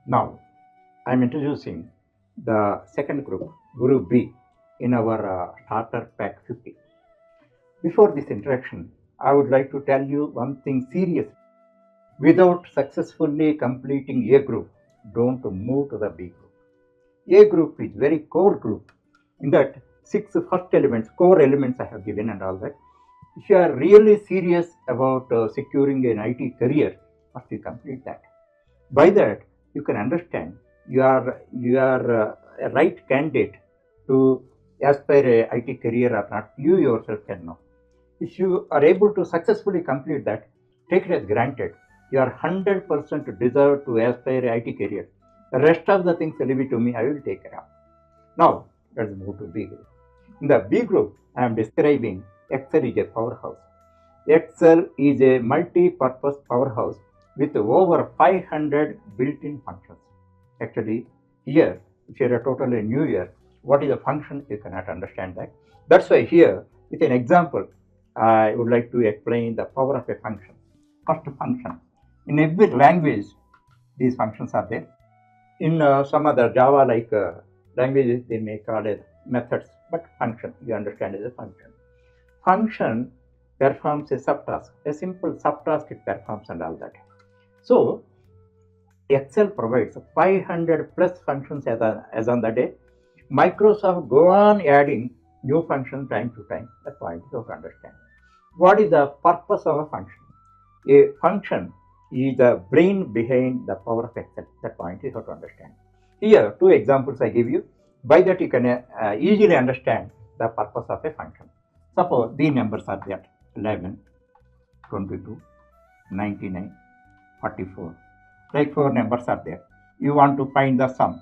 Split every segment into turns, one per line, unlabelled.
Now, I am introducing the second group B, in our starter pack 50. Before this introduction, I would like to tell you one thing serious. Without successfully completing A group, don't move to the B group. A group is very core group. In that, six first elements, core elements I have given and all that. If you are really serious about securing an IT career, must you complete that. By that, you can understand you are a right candidate to aspire a IT career or not. You yourself can know. If you are able to successfully complete that, take it as granted. You are 100% deserve to aspire a IT career. The rest of the things leave it to me, I will take care of. Now, let's move to B group. In the B group, I am describing Excel is a powerhouse. Excel is a multi-purpose powerhouse with over 500 built-in functions. Actually, here, if you are a totally new year, what is a function? You cannot understand that. That's why here, with an example, I would like to explain the power of a function. First function. In every language, these functions are there. In some other Java like languages, they may call it methods, but function, you understand, is a function. Function performs a subtask, a simple subtask it performs and all that. So, Excel provides 500 plus functions as on the day. Microsoft go on adding new functions time to time. That's why you have to understand. What is the purpose of a function? A function is the brain behind the power of Excel. That point you have to understand. Here, two examples I give you. By that you can easily understand the purpose of a function. Suppose the numbers are there: 11, 22, 99, 44. Like 4 numbers are there. You want to find the sum.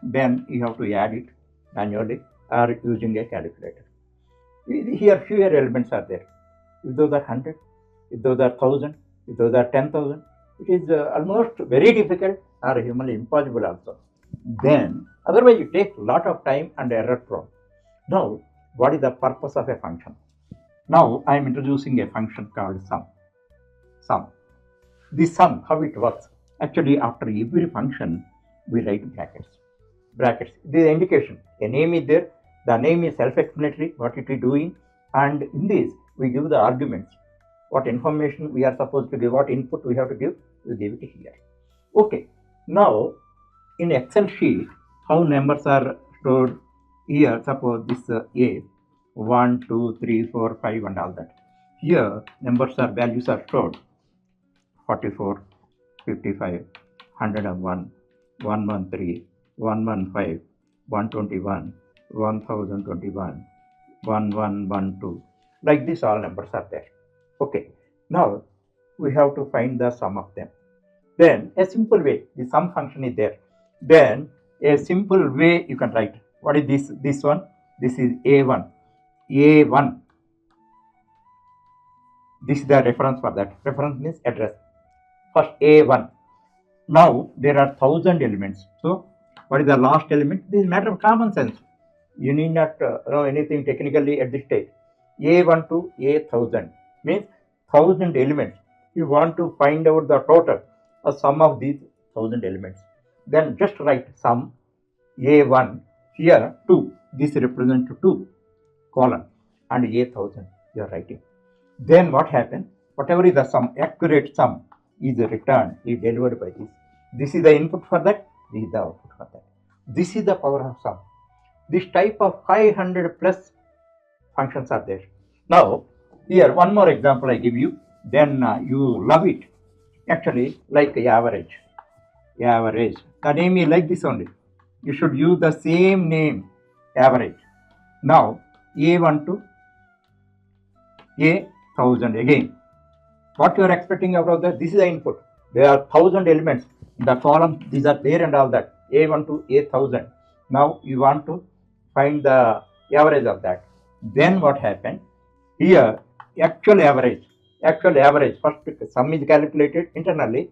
Then you have to add it manually or using a calculator. Here fewer elements are there. If those are 100, if those are 1000, if those are 10,000, it is almost very difficult or humanly impossible also. Then, otherwise you take lot of time and error prone. Now, what is the purpose of a function? Now, I am introducing a function called sum. Sum. The sum, how it works? Actually, after every function, we write brackets. Brackets. The indication. A name is there. The name is self-explanatory, what it is doing. And in this, we give the arguments. What information we are supposed to give, what input we have to give, we give it here. Okay. Now, in Excel sheet, how numbers are stored here? Suppose this A, 1, 2, 3, 4, 5 and all that. Here, numbers are, values are stored. 44, 55, 101, 113, 115, 121, 1021, 1112. Like this, all numbers are there. Okay. Now, we have to find the sum of them. Then, a simple way, the sum function is there. Then, a simple way you can write. What is this? This one? This is A1. A1. This is the reference for that. Reference means address. First A1. Now there are 1000 elements. So what is the last element? This is a matter of common sense. You need not know anything technically at this stage. A1 to A1000 means 1000 elements. You want to find out the total, a sum of these 1000 elements. Then just write sum A1 here 2. This represents 2 column and A1000 you are writing. Then what happens? Whatever is the sum, accurate sum is returned, is delivered by this. This is the input for that, this is the output for that. This is the power of sum. This type of 500 plus functions are there. Now, here one more example I give you, then you love it. Actually, like average. Average. The name is like this only. You should use the same name, average. Now, A1 to A1000 again. What you are expecting out of that? This is the input. There are 1000 elements. The columns, these are there and all that. A1 to A1000. Now you want to find the average of that. Then what happened? Here, actual average. First sum is calculated internally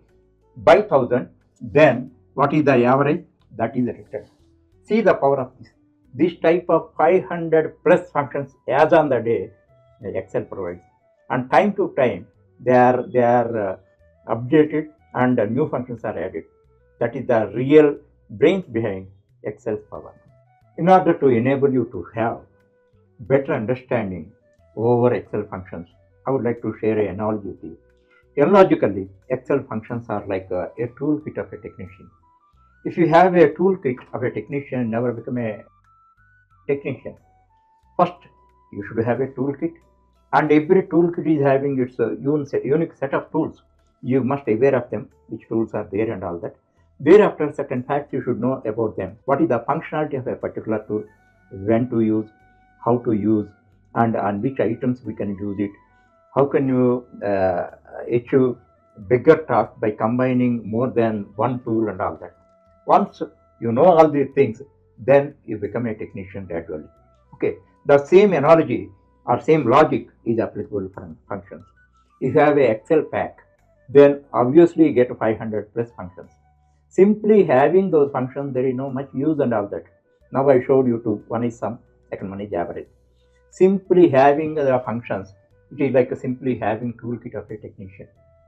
by 1000. Then what is the average? That is returned. See the power of this. This type of 500 plus functions as on the day Excel provides. And time to time they are updated and new functions are added. That is the real brains behind Excel's power. In order to enable you to have better understanding over Excel functions, I would like to share an analogy with you. Analogically, Excel functions are like a toolkit of a technician. If you have a toolkit of a technician, never become a technician. First, you should have a toolkit, and every toolkit is having its unique set of tools. You must be aware of them, which tools are there and all that. Thereafter, certain facts you should know about them. What is the functionality of a particular tool, when to use, how to use, and on which items we can use it. How can you achieve bigger task by combining more than one tool and all that. Once you know all these things, then you become a technician gradually. Okay, the same analogy or same logic is applicable for functions. If you have an Excel pack, then obviously you get 500 plus functions. Simply having those functions, there is no much use and all that. Now I showed you two. One is sum, second one is average. Simply having the functions, it is like simply having toolkit of a technician.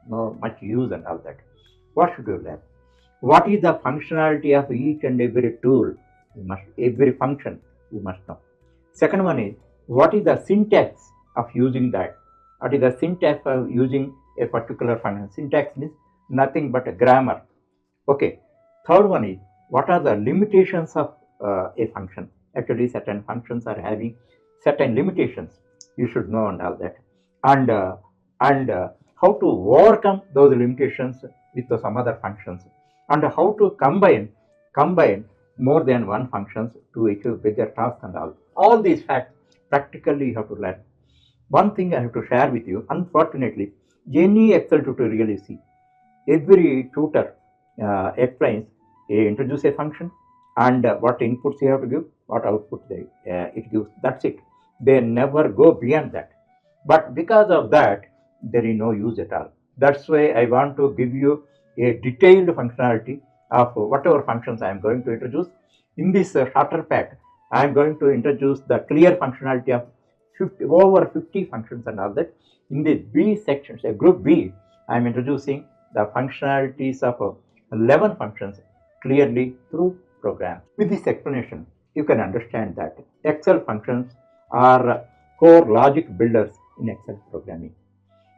No much use and all that. What should you learn? What is the functionality of each and every tool? Every function you must know. Second one is, what is the syntax of using that? What is the syntax of using a particular function? Syntax means nothing but a grammar. Okay. Third one is, what are the limitations of a function? Actually, certain functions are having certain limitations. You should know and all that. And how to overcome those limitations with some other functions, and how to combine more than one functions to achieve bigger tasks and all these facts practically you have to learn. One thing I have to share with you, unfortunately, any Excel tutorial you see, every tutor explains, introduce a function, and what inputs you have to give, what output it gives. That's it. They never go beyond that. But because of that, there is no use at all. That's why I want to give you a detailed functionality of whatever functions I am going to introduce. In this starter pack, I am going to introduce the clear functionality of over 50 functions and all that. In the B sections, group B, I am introducing the functionalities of 11 functions clearly through programs. With this explanation, you can understand that Excel functions are core logic builders in Excel programming.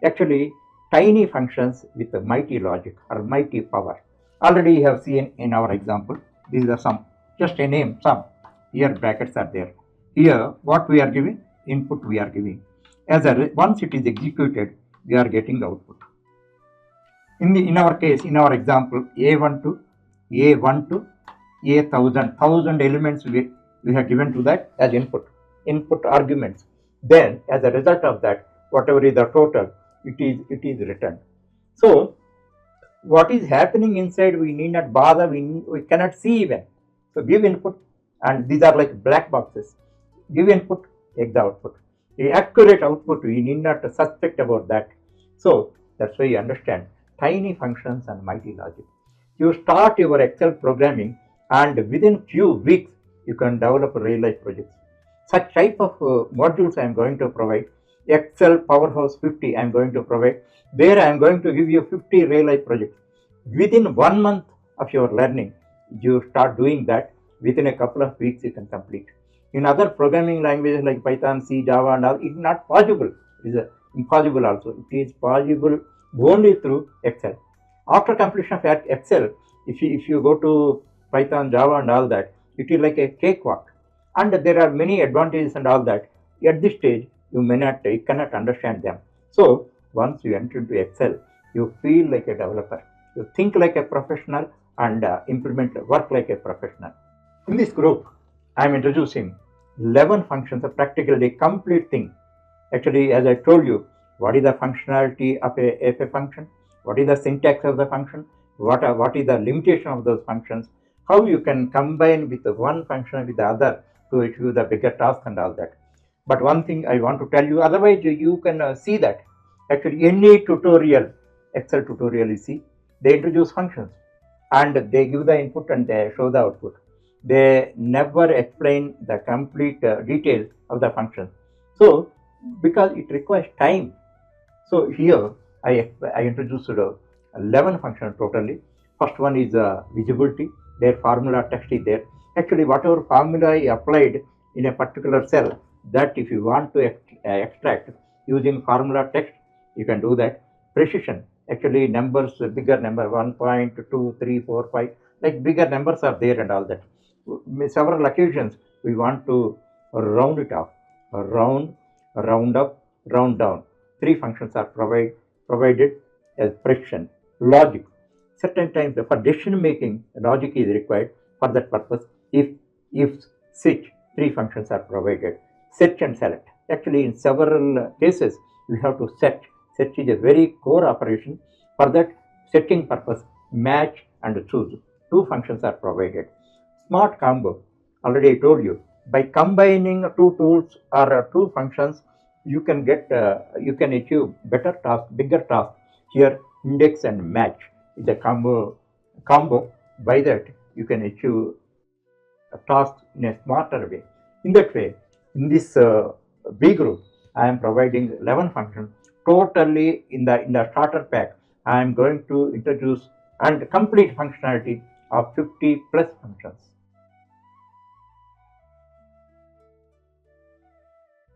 Actually, tiny functions with a mighty logic or mighty power. Already you have seen in our example, this is the sum, just a name, sum. Here brackets are there. Here what we are giving, input we are giving. Once it is executed, we are getting the output. In our case, in our example, A1 to A1000 elements we have given to that as input arguments. Then as a result of that, whatever is the total, it is returned. So what is happening inside, we need not bother, we cannot see even. So give input, and these are like black boxes. Give input, take the output. The accurate output, we need not suspect about that. So that's why you understand tiny functions and mighty logic. You start your Excel programming, and within few weeks you can develop real life projects. Such type of modules I am going to provide. Excel Powerhouse 50 I am going to provide. There I am going to give you 50 real life projects. Within 1 month of your learning, you start doing that. Within a couple of weeks you can complete. In other programming languages like Python, C, Java and all, it is not possible. It is impossible also. It is possible only through Excel. After completion of Excel, if you go to Python, Java and all that, it is like a cakewalk. And there are many advantages and all that. At this stage, you cannot understand them. So once you enter into Excel, you feel like a developer. You think like a professional and work like a professional. In this group, I am introducing 11 functions, a practically complete thing. Actually, as I told you, what is the functionality of a function? What is the syntax of the function? What is the limitation of those functions? How you can combine with the one function with the other to achieve the bigger task and all that. But one thing I want to tell you, otherwise you can see that actually any tutorial, Excel tutorial you see, they introduce functions and they give the input and they show the output. They never explain the complete details of the function. So because it requires time. So here I introduced 11 functions totally. First one is visibility. Their formula text is there. Actually, whatever formula I applied in a particular cell, that if you want to extract using formula text, you can do that. Precision. Actually, numbers, bigger number, 1.2, 3, 4, 5, like bigger numbers are there and all that. Several occasions, we want to round it off. Round, round up, round down. Three functions are provided as precision. Logic. Certain times for decision making, logic is required. For that purpose, if, switch, three functions are provided. Search and select. Actually, in several cases, we have to search. Search is a very core operation. For that setting purpose, match and choose. Two functions are provided. Smart combo. Already I told you, by combining two tools or two functions, you can achieve better task, bigger task. Here, index and match is a combo. By that, you can achieve a task in a smarter way. In that way, in this B group, I am providing 11 functions. Totally in the starter pack, I am going to introduce and complete functionality of 50 plus functions.